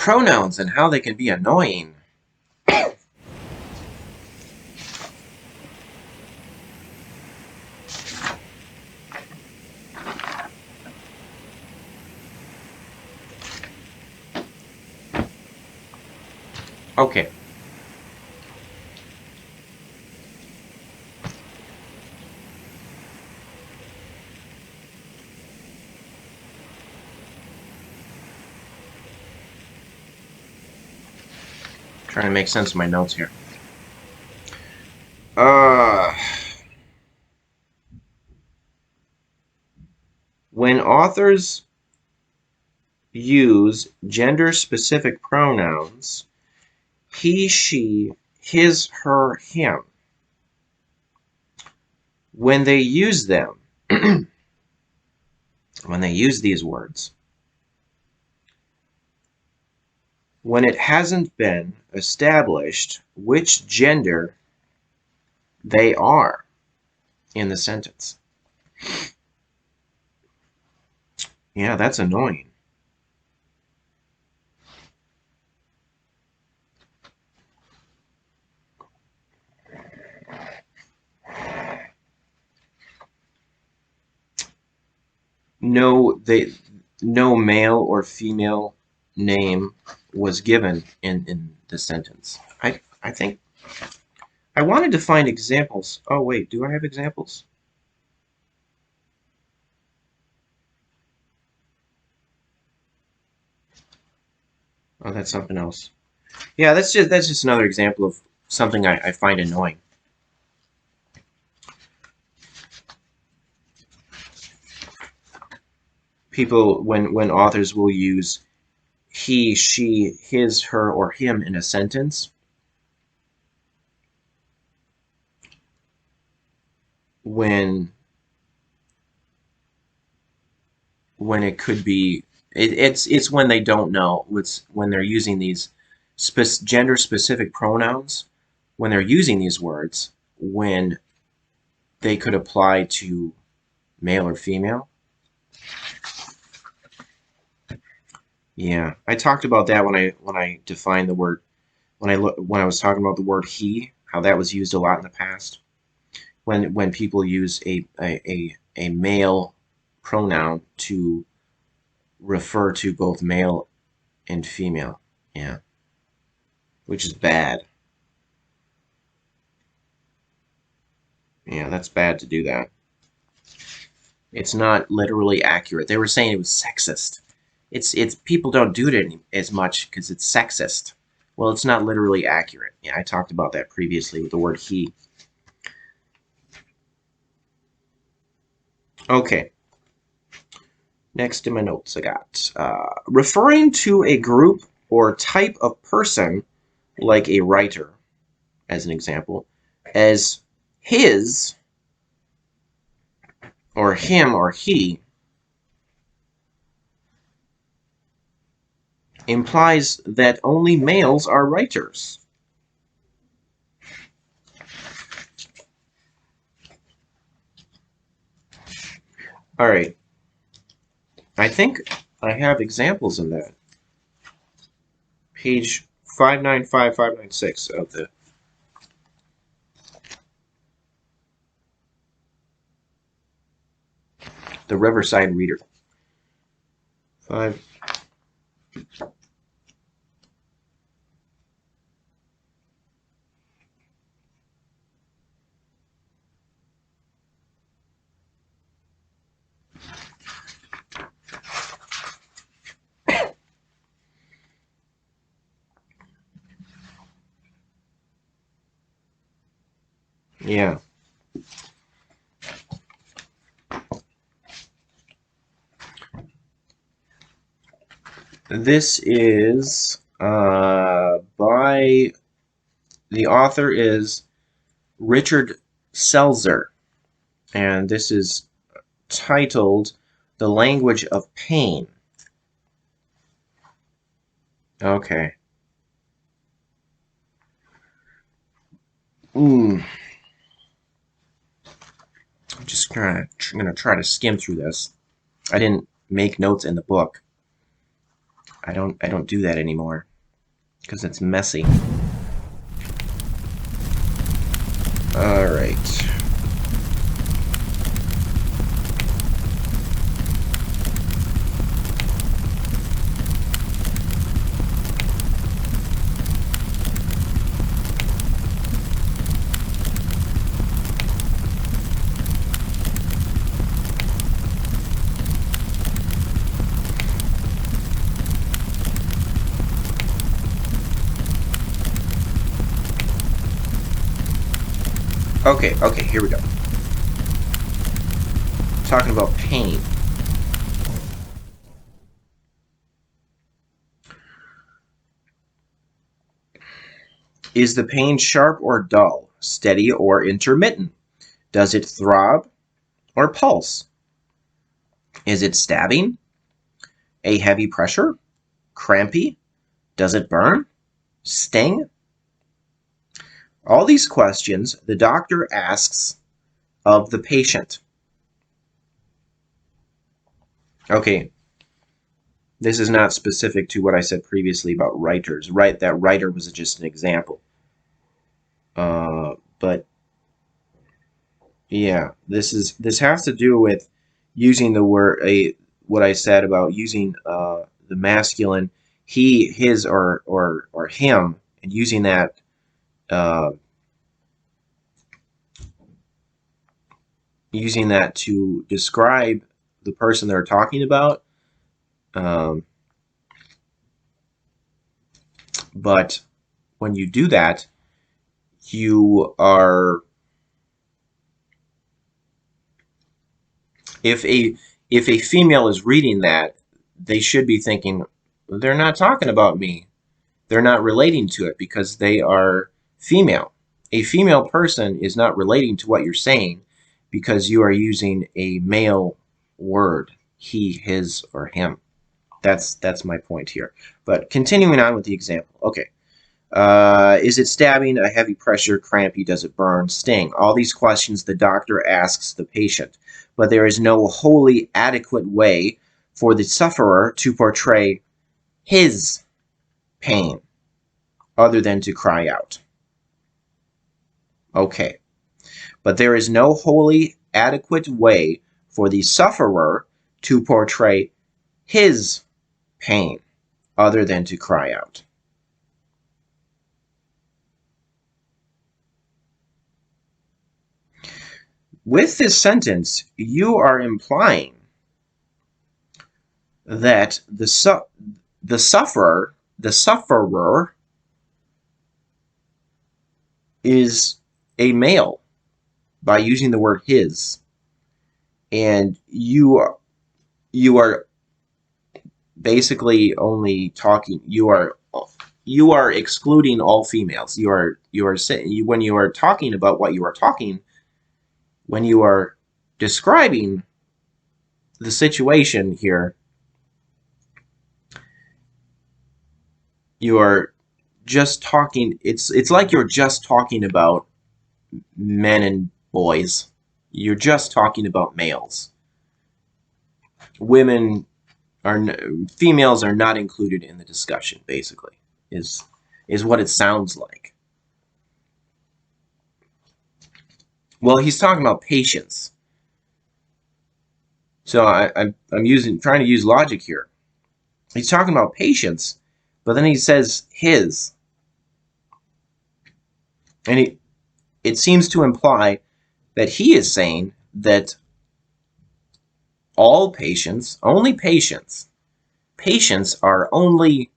Pronouns and how they can be annoying. Okay. Trying to make sense of my notes here. When authors use gender-specific pronouns, he, she, his, her, him, when they use them, when they use these words, when it hasn't been established which gender they are in the sentence. Yeah, that's annoying. No male or female name was given in the sentence. I think I wanted to find examples. Oh wait, do I have examples? Oh, that's something else. Yeah, that's just another example of something I find annoying. People, when authors will use he, she, his, her, or him in a sentence, when it could be, it's when they don't know. It's when they're using these gender-specific pronouns, when they're using these words, when they could apply to male or female. Yeah, I talked about that when I defined the word, when I was talking about the word he, how that was used a lot in the past. When people use a male pronoun to refer to both male and female. Yeah, which is bad. Yeah, that's bad to do that. It's not literally accurate. They were saying it was sexist. It's people don't do it as much because it's sexist. Well, it's not literally accurate. Yeah, I talked about that previously with the word he. Okay. Next in my notes, I got referring to a group or type of person, like a writer, as an example, as his or him or he implies that only males are writers. All right. I think I have examples of that. Page 595, 596 of the Riverside Reader. 5. Yeah. This is by the author is Richard Selzer, and this is titled "The Language of Pain." Okay. I'm just gonna try to skim through this. I didn't make notes in the book. I don't do that anymore because it's messy. All right. Okay, here we go. Talking about pain. Is the pain sharp or dull, steady or intermittent? Does it throb or pulse? Is it stabbing? A heavy pressure? Crampy? Does it burn? Sting? All these questions the doctor asks of the patient. Okay, this is not specific to what I said previously about writers. Right, that writer was just an example. But yeah, this has to do with using the word what I said about using the masculine he, his, or him, and uh, using that to describe the person they're talking about. Um, but when you do that, you are if a female is reading that, they should be thinking they're not talking about me. They're not relating to it because they are female. A female person is not relating to what you're saying because you are using a male word, he, his, or him. That's my point here. But continuing on with the example. Okay. Is it stabbing, a heavy pressure, crampy, does it burn, sting? All these questions the doctor asks the patient, but there is no wholly adequate way for the sufferer to portray his pain other than to cry out. Okay, but there is no wholly adequate way for the sufferer to portray his pain other than to cry out. With this sentence, you are implying that the sufferer is a male by using the word his, and you are basically only talking. You are excluding all females. You are saying when you are talking about what you are talking, when you are describing the situation here, you are just talking. It's like you're just talking about men and boys. You're just talking about males. Women are females are not included in the discussion. Basically, is what it sounds like. Well, he's talking about patience. So I'm trying to use logic here. He's talking about patience, but then he says his, and it seems to imply that he is saying that all patients, only patients are only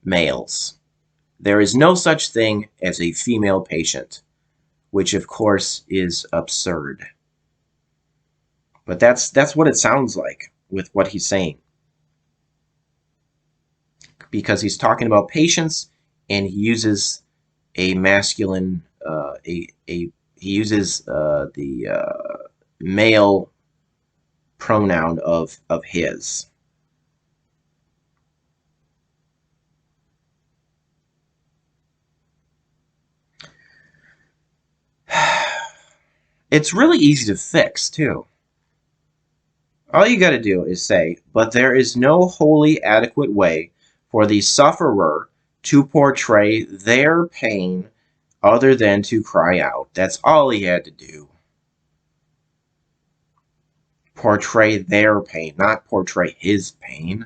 males. There is no such thing as a female patient, which of course is absurd. But that's what it sounds like with what he's saying. Because he's talking about patience and he uses a masculine he uses the male pronoun of his. It's really easy to fix too. All you got to do is say, but there is no wholly adequate way for the sufferer to portray their pain other than to cry out. That's all he had to do. Portray their pain, not portray his pain.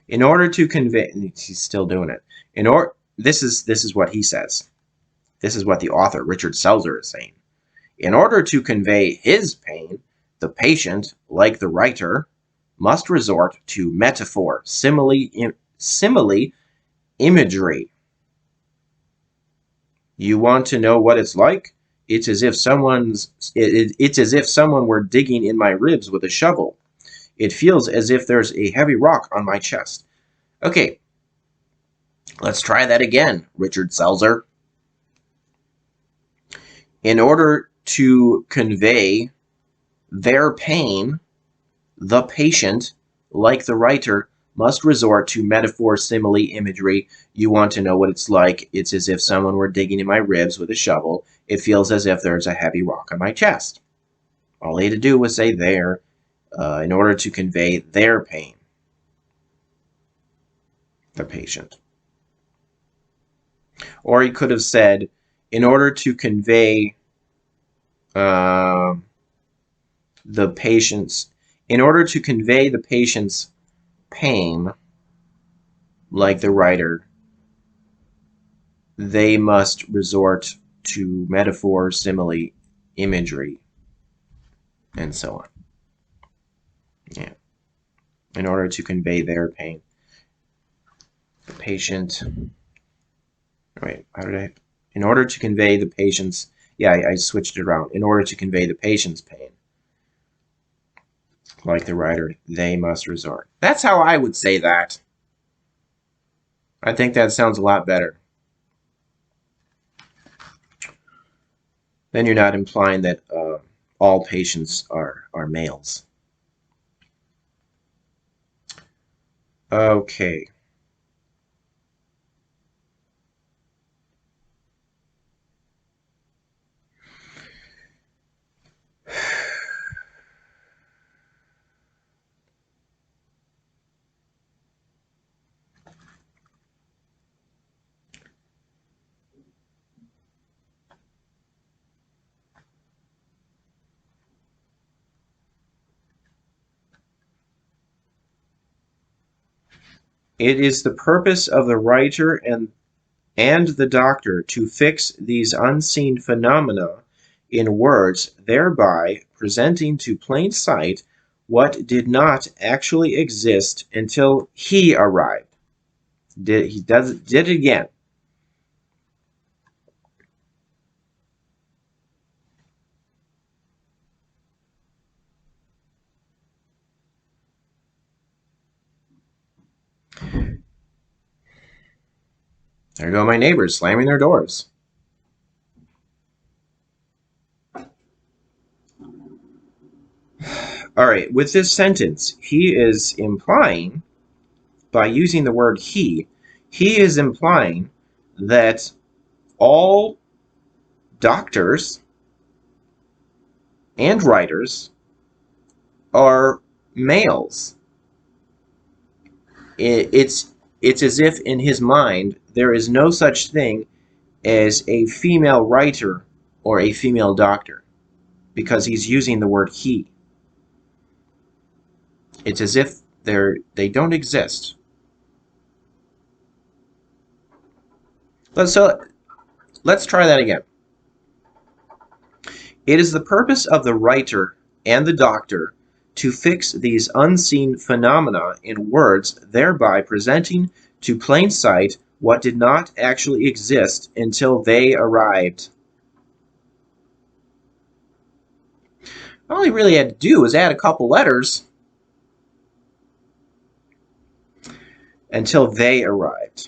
In order to convey, he's still doing it. This is what he says. This is what the author, Richard Selzer, is saying. In order to convey his pain, the patient, like the writer, must resort to metaphor, simile, imagery. You want to know what it's like? It's as if someone were digging in my ribs with a shovel. It feels as if there's a heavy rock on my chest. Okay, let's try that again, Richard Selzer. In order to convey their pain, the patient, like the writer, must resort to metaphor, simile, imagery. You want to know what it's like? It's as if someone were digging in my ribs with a shovel. It feels as if there's a heavy rock on my chest. All he had to do was say there, in order to convey their pain, the patient. Or he could have said, in order to convey the patient's pain, like the writer, they must resort to metaphor, simile, imagery, and so on. Yeah. In order to convey their pain. The patient. Wait, how did I? In order to convey the patient's. Yeah, I switched it around. In order to convey the patient's pain, like the writer, they must resort. That's how I would say that. I think that sounds a lot better. Then you're not implying that all patients are males. Okay. It is the purpose of the writer and the doctor to fix these unseen phenomena in words, thereby presenting to plain sight what did not actually exist until he arrived. Did it again. There go my neighbors slamming their doors. All right, with this sentence, he is implying, by using the word he is implying that all doctors and writers are males. It's as if in his mind there is no such thing as a female writer or a female doctor, because he's using the word he. It's as if they don't exist. Let's try that again. It is the purpose of the writer and the doctor to fix these unseen phenomena in words, thereby presenting to plain sight what did not actually exist until they arrived. All he really had to do was add a couple letters until they arrived.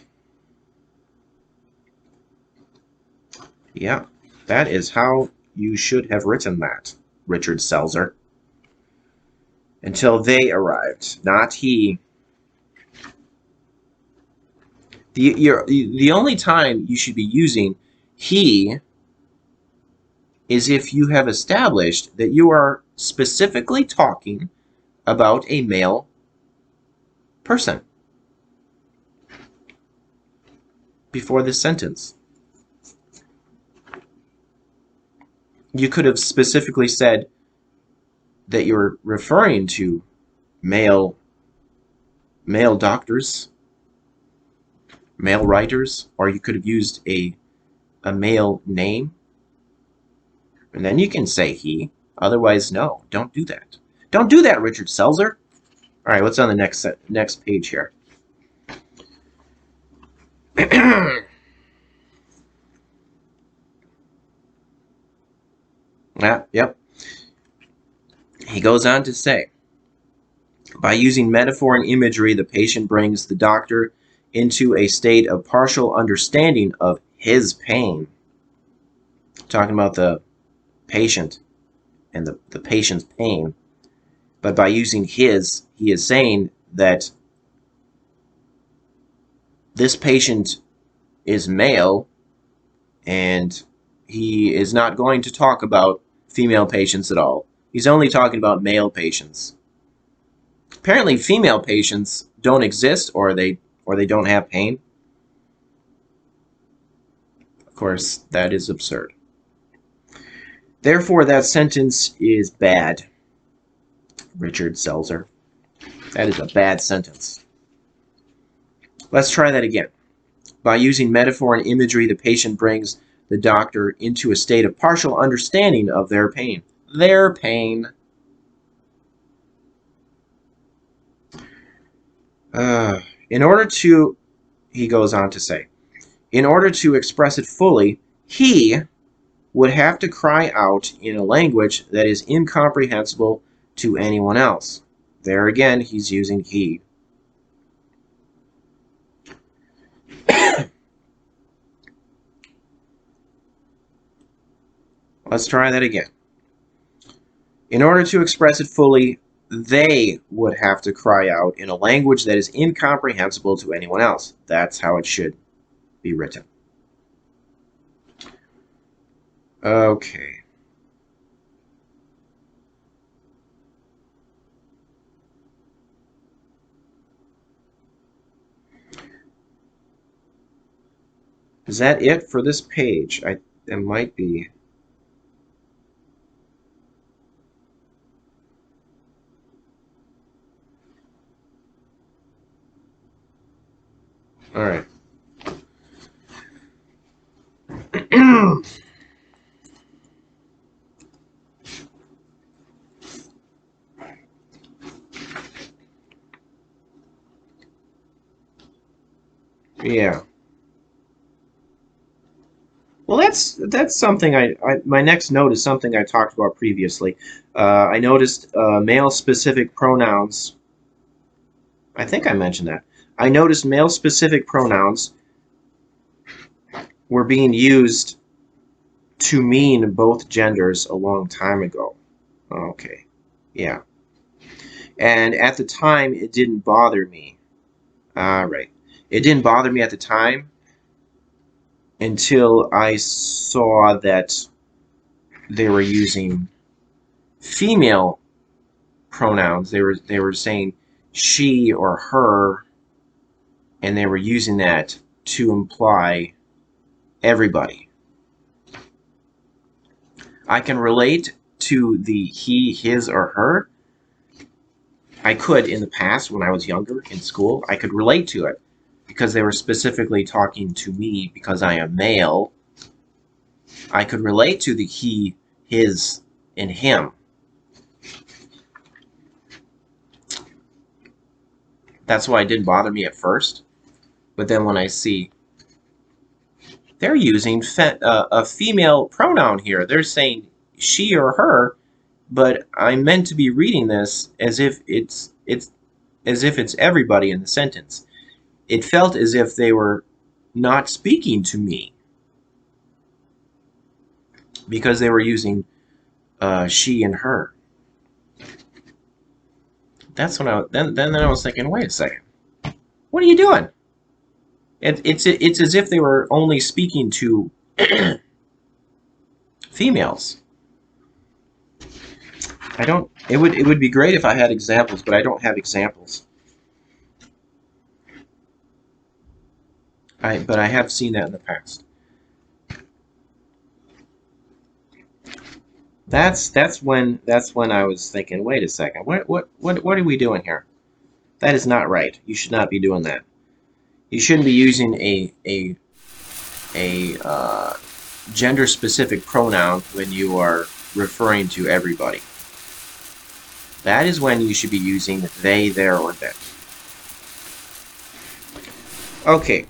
Yeah, that is how you should have written that, Richard Selzer. Until they arrived, not he. The only time you should be using he is if you have established that you are specifically talking about a male person before this sentence. You could have specifically said that you're referring to male doctors, male writers, or you could have used a male name, and then you can say he. Otherwise, no, don't do that. Don't do that, Richard Selzer. All right, what's on the next page here? Yep. He goes on to say, by using metaphor and imagery, the patient brings the doctor into a state of partial understanding of his pain. Talking about the patient and the patient's pain. But by using his, he is saying that this patient is male and he is not going to talk about female patients at all. He's only talking about male patients. Apparently female patients don't exist, or they don't have pain. Of course, that is absurd. Therefore, that sentence is bad, Richard Selzer. That is a bad sentence. Let's try that again. By using metaphor and imagery, the patient brings the doctor into a state of partial understanding of their pain. Their pain. In order to, he goes on to say, in order to express it fully, he would have to cry out in a language that is incomprehensible to anyone else. There again, he's using he. Let's try that again. In order to express it fully, they would have to cry out in a language that is incomprehensible to anyone else. That's how it should be written. Okay. Is that it for this page? It might be. All right. Yeah. Well, that's something my next note is something I talked about previously. I noticed male-specific pronouns. I think I mentioned that. I noticed male-specific pronouns were being used to mean both genders a long time ago. Okay, yeah. And at the time, it didn't bother me. All right. It didn't bother me at the time until I saw that they were using female pronouns. They were saying she or her, and they were using that to imply everybody. I can relate to the he, his, or her. I could in the past when I was younger in school. I could relate to it because they were specifically talking to me because I am male. I could relate to the he, his, and him. That's why it didn't bother me at first. But then when I see they're using a female pronoun here, they're saying she or her, but I'm meant to be reading this as if it's everybody in the sentence. It felt as if they were not speaking to me because they were using she and her. That's when then I was thinking, wait a second, what are you doing? It's as if they were only speaking to females. I don't. It would be great if I had examples, but I don't have examples. But I have seen that in the past. That's when I was thinking, wait a second, what are we doing here? That is not right. You should not be doing that. You shouldn't be using a gender specific pronoun when you are referring to everybody. That is when you should be using they, their, or that. Okay.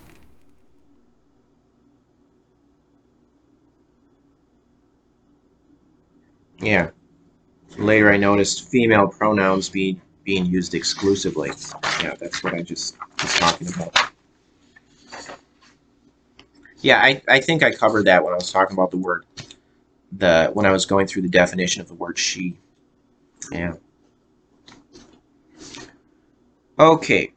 Yeah. Later I noticed female pronouns being used exclusively. Yeah, that's what I just was talking about. Yeah, I think I covered that when I was talking about the word when I was going through the definition of the word she. Yeah. Okay.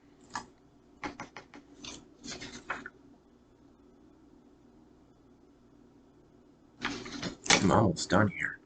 I'm almost done here.